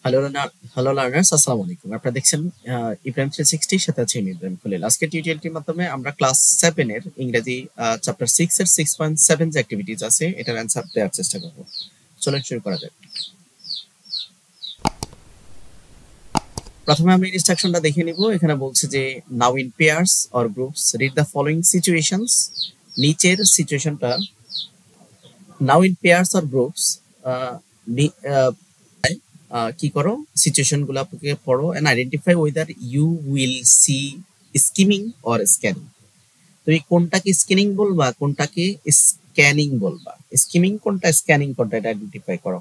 Hello learners, আসসালামু আলাইকুম। আপনারা দেখছেন ইব্রাহিম 360 এর সাথে আছে আমি ইব্রাহিম খলিল। আজকে টিউটোরিয়ালটির মাধ্যমে আমরা ক্লাস 7 এর ইংরেজি চ্যাপ্টার 6 এর 6.7 যে অ্যাক্টিভিটিজ আছে এটার অ্যানসার দেওয়ার চেষ্টা করব। চলুন শুরু করা যাক। প্রথমে আমরা ইনস্ট্রাকশনটা দেখে নিব। এখানে বলছে যে now in pairs or groups read the following situations. নিচের সিচুয়েশনটা now in pairs or groups কি করো, সিচুয়েশন গুলোকে পড়ো and identify whether you will see skimming or scanning. তুমি কোনটাকে স্ক্যানিং বলবা, কোনটাকে স্ক্যানিং বলবা। স্কিমিং কোনটা, স্ক্যানিং কোনটা, এটা আইডেন্টিফাই করো।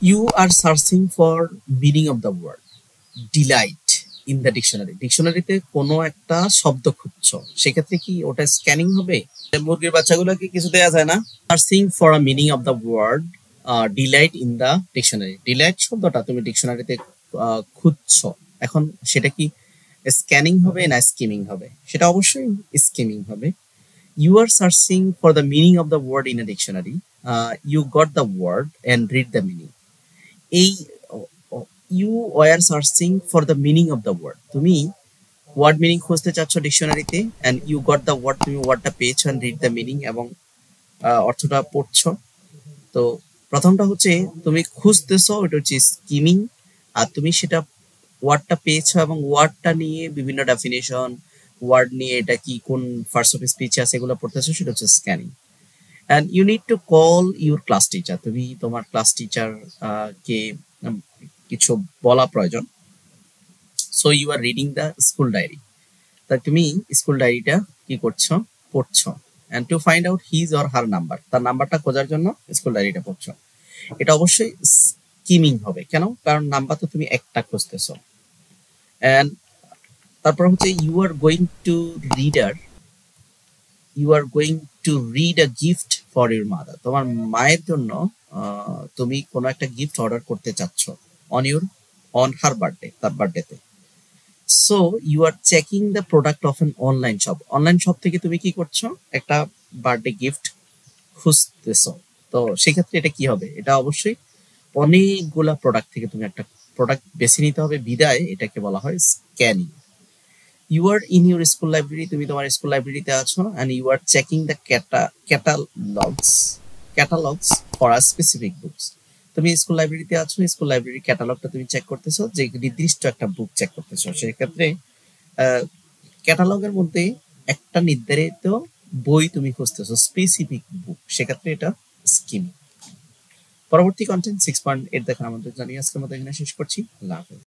You are searching for meaning of the word delight in the dictionary. ডিকশনারিতে কোনো একটা শব্দ খুঁজছো, সেক্ষেত্রে কি ওটা স্ক্যানিং হবে? মুরগির বাচ্চাগুলোকে কিছু দেয়া যায় না। Searching for a meaning of the word delight in the dictionary. Delight শব্দটা তুমি ডিকশনারিতে খুঁজছো, এখন সেটা কি স্ক্যানিং হবে না স্কিমিং হবে? সেটা অবশ্যই স্কিমিং হবে। You are searching for the meaning of the word in a dictionary, you got the word and read the meaning. এই you were searching for the meaning of the word, তুমি word meaning খুঁজতে চাচ্ছ ডিকশনারিতে, and you got the word, তুমি ওয়ার্ডটা পেয়েছো, and read the meaning, এবং অর্থটা পড়ছো। তো প্রথমটা হচ্ছে তুমি খুঁজতেছো, ওটা হচ্ছে স্কিমিং, আর তুমি সেটা ওয়ার্ডটা পেয়েছো এবং ওয়ার্ডটা নিয়ে বিভিন্ন ডেফিনেশন, ওয়ার্ড নিয়ে এটা কি কোন ফার্স্ট অফ স্পিচ আছে এগুলো পড়তেছো, সেটা হচ্ছে scanning. And you need to call your class teacher, তুমি তোমার ক্লাস টিচার কে কিছু বলা প্রয়োজন। So you are reading the school diary, তা তুমি স্কুল ডায়েরিটা কি করছো, পড়ছো। And to find out his or her number, তার নাম্বারটা খোঁজার জন্য স্কুল ডায়েরিটা পড়ছো। এটা অবশ্যই স্কিমিং হবে, কেন? কারণ নাম্বার তো তুমি একটা খুঁজতেছো। অ্যান্ড তারপর হচ্ছে you are going to read a gift for your mother, তোমার মায়ের জন্য তুমি কোনো একটা গিফট অর্ডার করতে চাচ্ছ অন হার বার্থডে, তার বার্থডেতে। So you are checking the product of an online shop, online shop থেকে তুমি কি করছো, একটা বার্থডে গিফট খুঁজতেছো। তো সেক্ষেত্রে এটা কি হবে, এটা অবশ্যই অনেকগুলা প্রোডাক্ট থেকে তুমি একটা প্রোডাক্ট বেছে নিতে হবে, বিদায় এটাকে বলা হয় scanning. You are in your school library, তুমি তোমার স্কুল লাইব্রেরিতে আছো, and you are checking the catalogues for a specific books. তুমি স্কুল লাইব্রেরিতে আছো, স্কুল লাইব্রেরি ক্যাটালগটা তুমি চেক করতেছো, যে নির্দিষ্ট একটা বুক চেক করতেছো। সেক্ষেত্রে ক্যাটালগের মধ্যে একটা নির্ধারিত বই তুমি খুঁজতেছো, স্পেসিফিক বুক, সেক্ষেত্রে এটা স্কিম। পরবর্তী কন্টেন্ট 6.8 দেখার আমাদের জানিয়ে আজকের মতো এখানে শেষ করছি। আল্লাহ হাফেজ।